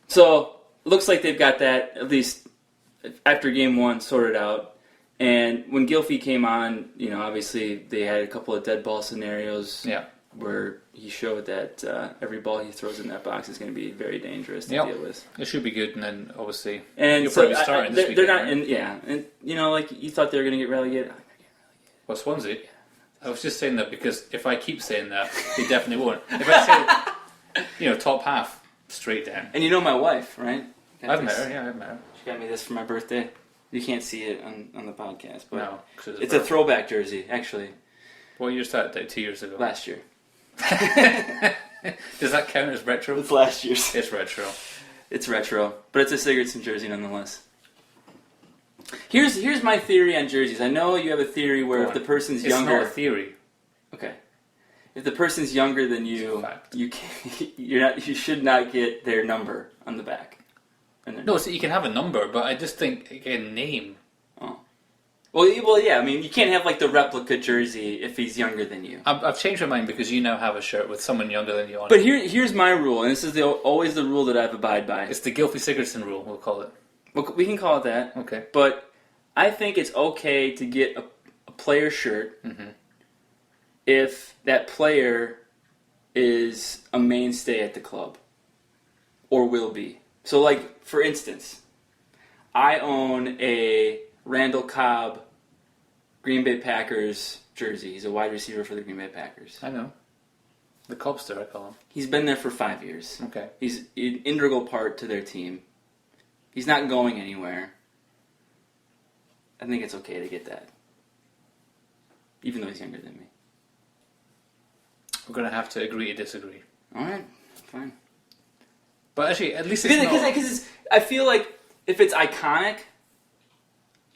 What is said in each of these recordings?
So, looks like they've got that, at least after game one, sorted out. And when Gylfi came on, obviously they had a couple of dead ball scenarios where he showed that every ball he throws in that box is going to be very dangerous to deal with. It should be good, and then obviously you'll probably be starting this weekend. They're not, and like you thought they were going to get relegated. Well, Swansea. I was just saying that because if I keep saying that, they definitely won't. If I say, top half, straight down. And my wife, right? I've met her, I've met her. She got me this for my birthday. You can't see it on the podcast, but no, it's a throwback jersey, actually. What year started that? 2 years ago? Last year. Does that count as retro? It's last year's. It's retro. It's retro, but it's a Sigurdsson jersey nonetheless. Here's my theory on jerseys. I know you have a theory where if the person's younger... It's not a theory. Okay. If the person's younger than you, you should not get their number on the back. No, so you can have a number, but I just think, again, name. Oh. Well, yeah, I mean, you can't have, like, the replica jersey if he's younger than you. I've changed my mind because you now have a shirt with someone younger than you on but it. But here's my rule, and this is always the rule that I've abided by. It's the Gylfi Sigurdsson rule, we'll call it. Well, we can call it that. Okay. But I think it's okay to get a player shirt if that player is a mainstay at the club. Or will be. So, like, for instance, I own a Randall Cobb Green Bay Packers jersey. He's a wide receiver for the Green Bay Packers. I know. The Cobster, I call him. He's been there for 5 years. Okay. He's an integral part to their team. He's not going anywhere. I think it's okay to get that. Even though he's younger than me. We're going to have to agree to disagree. Alright, fine. But actually, at least it's not... Because I feel like if it's iconic,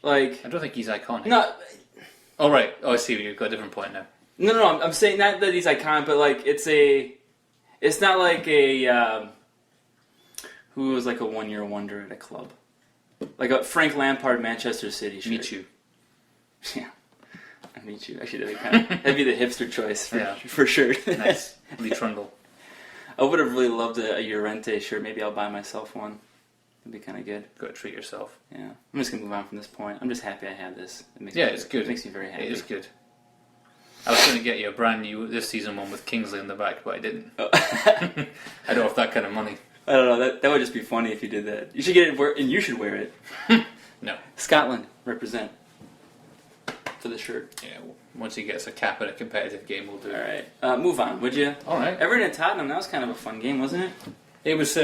like... I don't think he's iconic. No. Oh, right. Oh, I see. You've got a different point now. No, I'm saying not that he's iconic, but like it's not like a... who was like a one-year wonder at a club. Like a Frank Lampard Manchester City shirt. Meet you. Yeah. I meet you. Actually, that'd be the hipster choice for sure. Nice. Lee Trundle. I would have really loved a Llorente shirt. Maybe I'll buy myself one. That'd be kind of good. Got to treat yourself. Yeah. I'm just going to move on from this point. I'm just happy I have this. It's good. It makes me very happy. It is good. I was going to get you a brand new this season one with Kingsley in the back, but I didn't. Oh. I don't have that kind of money. I don't know. That would just be funny if you did that. You should get it, and you should wear it. No. Scotland, represent for the shirt. Yeah, once he gets a cap in a competitive game, we'll do it. All right. Move on, would you? All right. Everton and Tottenham, that was kind of a fun game, wasn't it? It was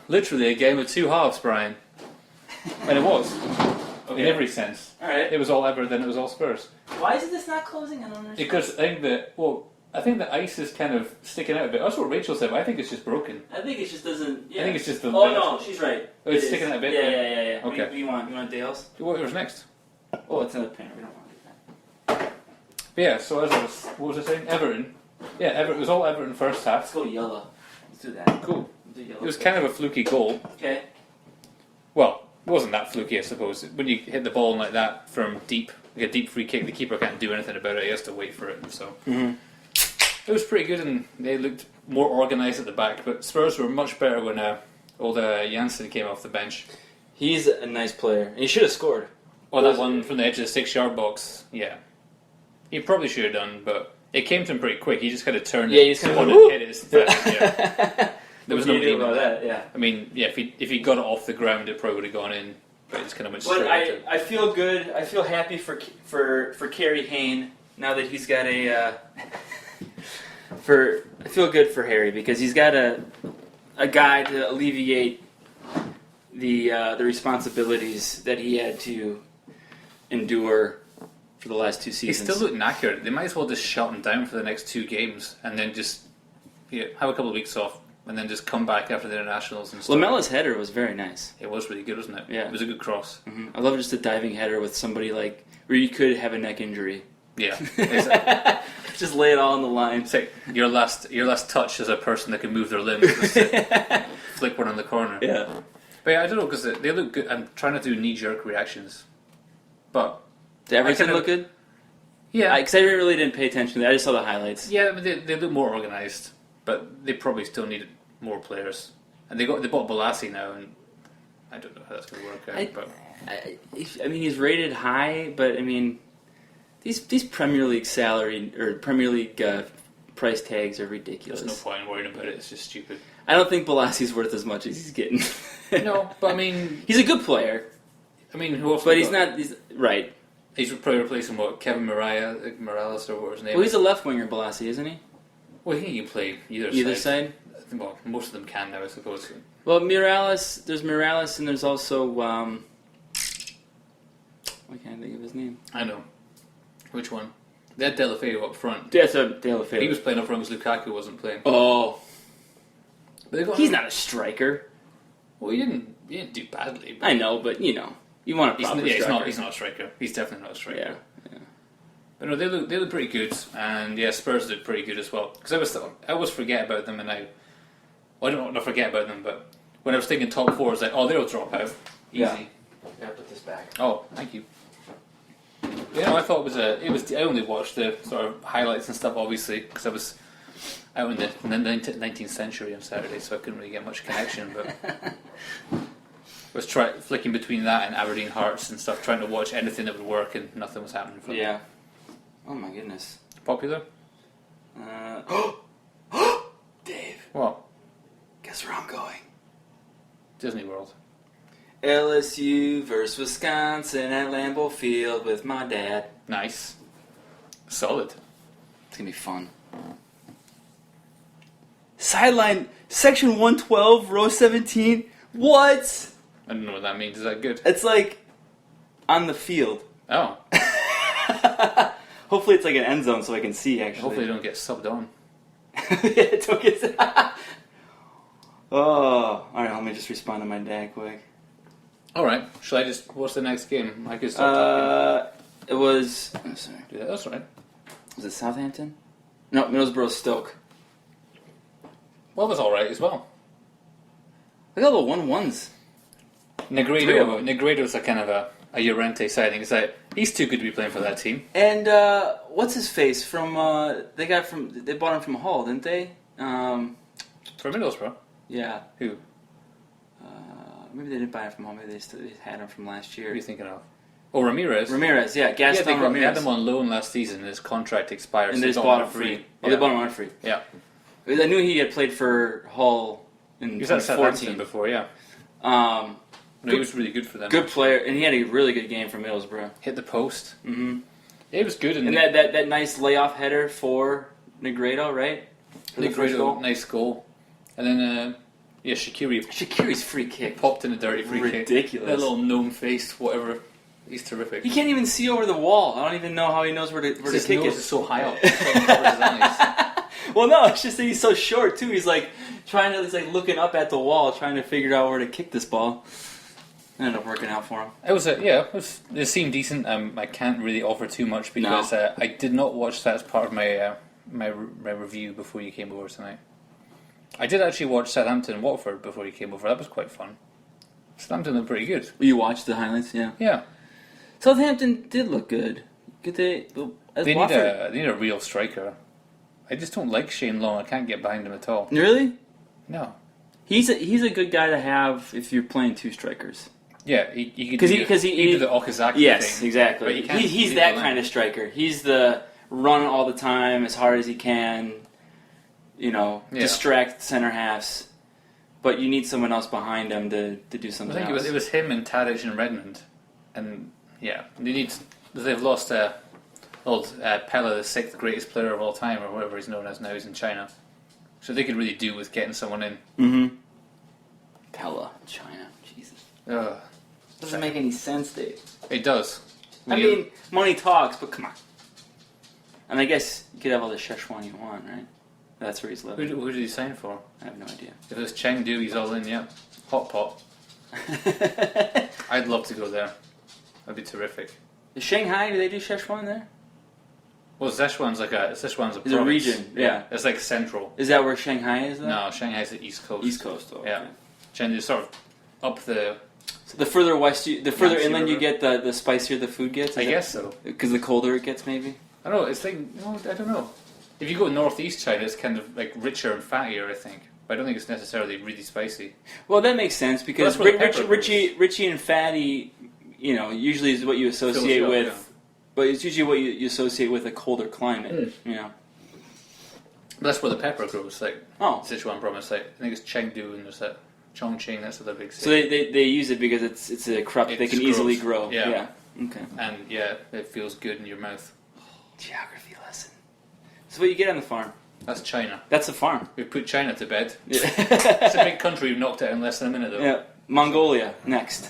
literally a game of two halves, Brian. And it was. Okay. In every sense. All right. It was all Everton, it was all Spurs. Why is this not closing? I don't understand. Because I think the ice is kind of sticking out a bit. That's what Rachel said, but I think it's just broken. I think it just doesn't... Yeah. I think it's just... no, she's right. Oh, it's sticking out a bit? Yeah. Okay. What do you want? You want Dale's? What was next? Oh, it's another pinner. We don't want to do that. But yeah, so what was I saying? Everton. Yeah, it was all Everton first half. Let's go yellow. Let's do that. Cool. Do yellow. It was kind of a fluky goal. Okay. Well, it wasn't that fluky, I suppose. When you hit the ball like that from deep, like a deep free kick, the keeper can't do anything about it. He has to wait for it. So it was pretty good, and they looked more organised at the back. But Spurs were much better when old Janssen came off the bench. He's a nice player. And he should have scored. Oh, that one from the edge of the 6-yard box. Yeah. He probably should have done, but it came to him pretty quick. He just kind of turned it. Yeah, he just kind of hit it. Yeah. There was no need about that. Yeah. I mean, yeah, if he got it off the ground, it probably would have gone in. But it just kind of went straight into it. I feel good. I feel happy for Kerry Hayne now that he's got a... I feel good for Harry because he's got a guy to alleviate the responsibilities that he had to endure for the last 2 seasons. He still looked knackered. They might as well just shut him down for the next 2 games and then just have a couple of weeks off and then just come back after the internationals and stuff. Lamella's header was very nice. It was really good, wasn't it? Yeah. It was a good cross. Mm-hmm. I love just a diving header with somebody like where you could have a neck injury. Yeah. Exactly. Just lay it all on the line. It's like your last touch as a person that can move their limbs. Flick one in the corner. Yeah. But yeah, I don't know, because they look good. I'm trying to do knee-jerk reactions. But... Did everything look good? Yeah. Because I really didn't pay attention to that. I just saw the highlights. Yeah, but they look more organised. But they probably still needed more players. And they bought Balassi now, and I don't know how that's going to work out. But I mean, he's rated high, but I mean, these Premier League salary or Premier League price tags are ridiculous. there's no point in worrying about it. It's just stupid. I don't think Balassi's worth as much as he's getting. No, but I mean, he's a good player. I mean, who else? But he's not. He's right. He's probably replacing Kevin Morales or what his name. Well, he's a left winger, Balassi, isn't he? Well, I think he can play Either side. Well, most of them can now, I suppose. Well, there's Morales, and there's also why can't I think of his name? I know. Which one? They had Delafeu up front. That's a Delafeu. He was playing up front because Lukaku wasn't playing. Oh, But he's not a striker. Well, he didn't do badly. But I know, but you want a proper striker. He's not a striker. He's definitely not a striker. Yeah. But no, they look pretty good, and yeah, Spurs look pretty good as well. Because I always forget about them, and I don't want to forget about them, but when I was thinking top four, I was like, oh, they'll drop out. Easy. Yeah. Gotta put this back. Oh, thank you. I thought I only watched the sort of highlights and stuff, obviously, because I was out in the 19th century on Saturday, so I couldn't really get much connection, but I was flicking between that and Aberdeen Hearts and stuff, trying to watch anything that would work, and nothing was happening for me. Yeah. Oh my goodness. Popular? Dave. What? Guess where I'm going? Disney World. LSU versus Wisconsin at Lambeau Field with my dad. Nice. Solid. It's gonna be fun. Sideline, section 112, row 17. What? I don't know what that means. Is that good? It's like on the field. Oh. Hopefully it's like an end zone so I can see, actually. Hopefully you don't get subbed on. Yeah, don't get... Oh, alright, let me just respond to my dad quick. Alright, shall I just... What's the next game? I could start talking. It was... Oh, sorry. Yeah, that's right. Was it Southampton? No, Middlesbrough Stoke. Well, it was alright as well. Look at all the 1-1s. Negredo's a kind of a Llorente sighting. It's like, he's too good to be playing for that team. And what's his face from? They bought him from Hull, didn't they? For Middlesbrough? Yeah. Who? Maybe they didn't buy him from Hull. Maybe they had him from last year. Who are you thinking of? Oh, Ramirez. Ramirez, yeah, Gaston Ramirez. They had him on loan last season, and his contract expired. And so they just bought him free. Oh, they bought him on free. Yeah. I knew he had played for Hull in 2014. He was at Southampton before, yeah. No, he was really good for them. Good player, and he had a really good game for Middlesbrough. Hit the post. Mm-hmm. Yeah, he was good. And that nice layoff header for Negredo, right? For the first goal. Nice goal. And then, Shaqiri's free kick. Popped in a dirty free kick. Ridiculous. That little gnome face, whatever. He's terrific. He can't even see over the wall. I don't even know how he knows where to kick it. His nose is so high up. It covers his eyes. Well, no, it's just that he's so short, too. He's like looking up at the wall, trying to figure out where to kick this ball. It ended up working out for him. It seemed decent. I can't really offer too much because I did not watch that as part of my my review before you came over tonight. I did actually watch Southampton and Watford before you came over. That was quite fun. Southampton looked pretty good. You watched the highlights, yeah? Yeah. Southampton did look good. They need a real striker. I just don't like Shane Long. I can't get behind him at all. Really? No. He's a good guy to have if you're playing two strikers. Yeah, he could do the Okazaki thing. Yes, exactly. He's that kind of striker. He's the run all the time as hard as he can. Distract center halves. But you need someone else behind him to do something else. I think it was him and Tadic and Redmond. And, yeah, they've lost old Pella, the sixth greatest player of all time, or whatever he's known as now. He's in China. So they could really do with getting someone in. Mm-hmm. Pella, China. Jesus. Doesn't make any sense, Dave. It does. I mean, money talks, but come on. And I guess you could have all the Szechuan you want, right? That's where he's living. Who did he sign for? I have no idea. If it was Chengdu, he's all in, yeah. Hot pot. I'd love to go there. That'd be terrific. Is Shanghai, do they do Szechuan there? Well, Szechuan's a It's province. a region, yeah. It's like central. Is that where Shanghai is, though? No, Shanghai's the east coast. East coast, though. Yeah. Chengdu's sort of up the... So the further west, the further Yangtze inland River. you get, the spicier the food gets? I guess so. Because the colder it gets, maybe? I don't know, it's like... No, I don't know. If you go northeast China, it's kind of like richer and fattier, I think. but I don't think it's necessarily really spicy. Well, that makes sense because Well, that's where the pepper Richie and fatty, usually is what you associate Fills you up, with. But it's usually what you associate with a colder climate. But that's where the pepper grows. Like Sichuan province. Like I think it's Chengdu and there's that Chongqing. That's the big city. So they use it because it's a crop that they can easily grow. Yeah. Okay. And it feels good in your mouth. Geography lesson. That's what you get on the farm. That's China. That's the farm. We've put China to bed. Yeah. It's a big country. We've knocked it out in less than a minute, though. Yeah. Mongolia next.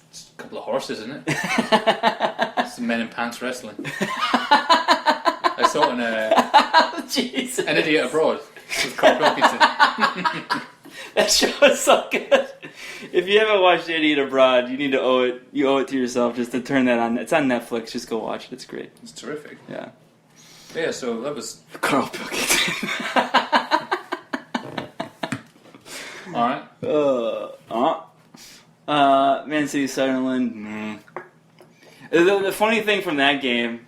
It's a couple of horses, isn't it? It's men in pants wrestling. I saw it in An Idiot Abroad with Carl Pilkington. That show is so good. If you haven't watched Idiot Abroad, you need to owe it. You owe it to yourself just to turn that on. It's on Netflix. Just go watch it. It's great. It's terrific. Yeah. Yeah. So that was Carl Pilkington. all right. Man City Sunderland. The funny thing from that game,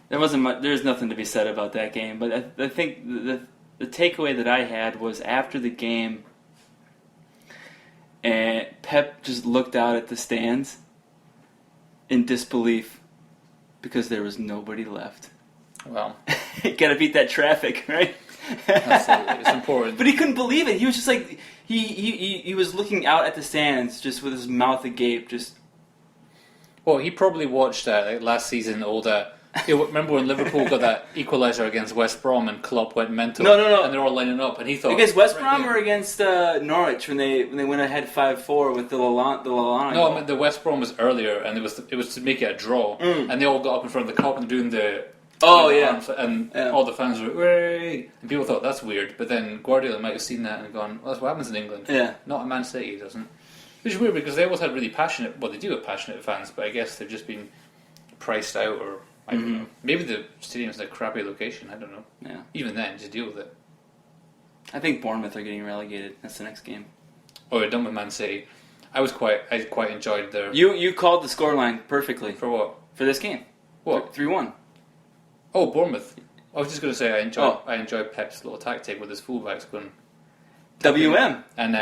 there wasn't much, there's nothing to be said about that game. But I think the takeaway that I had was after the game, and Pep just looked out at the stands in disbelief because there was nobody left. Well, gotta beat that traffic, right? Absolutely, it's important. But he couldn't believe it. He was just like he was looking out at the stands, just with his mouth agape. Just well, he probably watched last season. Remember when Liverpool got that equaliser against West Brom and Klopp went mental? No. And they're all lining up, and he thought against West Brom or against Norwich when they went ahead 5-4 with the Lalana. No, I mean the West Brom was earlier, and it was to make it a draw, and they all got up in front of the Kop and doing the. All the fans were "Way!" and people thought that's weird. But then Guardiola might have seen that and gone, "Well, that's what happens in England." Yeah, not in Man City, doesn't. Which is weird because they always had really passionate. Well, they do have passionate fans, but I guess they've just been priced out, or I don't know. Maybe the stadium's in a crappy location. I don't know. Yeah. Even then, just deal with it. I think Bournemouth are getting relegated. That's the next game. Oh, you're done with Man City. I quite enjoyed their. You called the scoreline perfectly For what? for this game. What? 3-1. Oh, Bournemouth. I was just going to say I enjoyed Pep's little tactic with his fullbacks going WM. And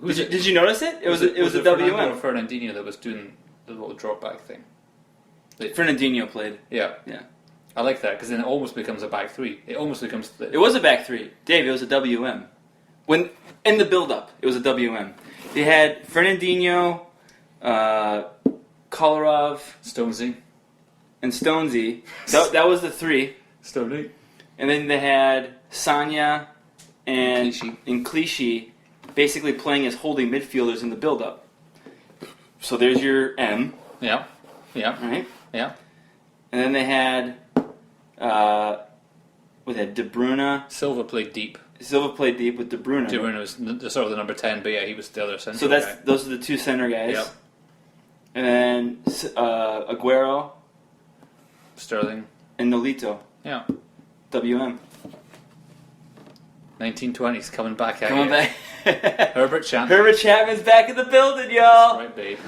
did you notice it? It was a Fernando WM. or Fernandinho that was doing the little drop back thing. Fernandinho played. Yeah. Yeah. I like that because then it almost becomes a back three. It almost becomes. It was a back three, Dave. It was a WM. When in the build-up, it was a WM. They had Fernandinho, Kolarov, Stonesy, and Stonesy. That was the three. Stoney. And then they had Sanya and Clichy. Clichy basically playing as holding midfielders in the build-up. So there's your M. Yeah. Right? Yeah. And then they had De Bruyne. Silva played deep. Silva played deep with De Bruyne. De Bruyne was sort of the number 10, but yeah, he was the other centre. So those are the two center guys. Yep. And then Aguero, Sterling, and Nolito. Yeah. WM. 1920s coming back at Coming you. back. Herbert Chapman. Herbert Chapman's back in the building, y'all. That's right, babe.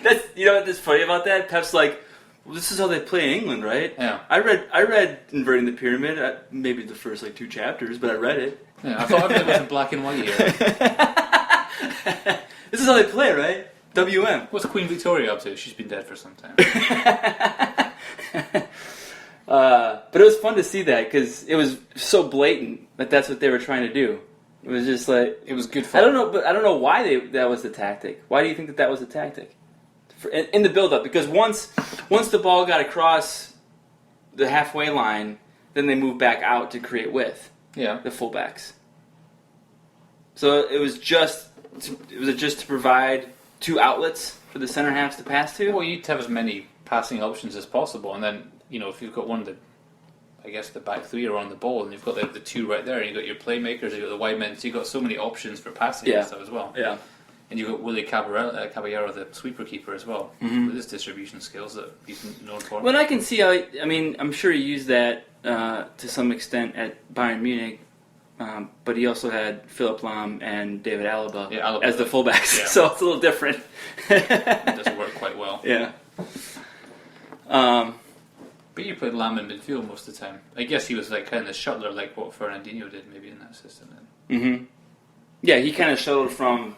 That's you know what's funny about that? Pep's like, well, this is how they play in England, right? Yeah. I read Inverting the Pyramid, maybe the first 2 chapters, but I read it. Yeah, I thought everything was in black and white here. This is how they play, right? WM. What's Queen Victoria up to? She's been dead for some time. But it was fun to see that because it was so blatant that that's what they were trying to do. It was just like it was good fun. I don't know, but I don't know why that was the tactic. Why do you think that was the tactic in the build-up? Because once the ball got across the halfway line, then they moved back out to create width. Yeah, the fullbacks. So it was just to provide 2 outlets for the center halves to pass to. Well, you'd have as many passing options as possible, and then if you've got one of the, I guess the back 3 are on the ball, and you've got the 2 right there, and you've got your playmakers, you've got the wide men, so you've got so many options for passing and stuff as well. Yeah. And you've got Willie Caballero, the sweeper keeper as well, with his distribution skills that he's known for. Well, I can see how. I'm sure he used that to some extent at Bayern Munich, but he also had Philipp Lahm and David Alaba as the fullbacks, so it's a little different. It doesn't work quite well. Yeah. But But you played Lam in midfield most of the time. I guess he was like kind of the shuttler, like what Fernandinho did maybe in that system then. Mm-hmm. Yeah, he kind of shuttled from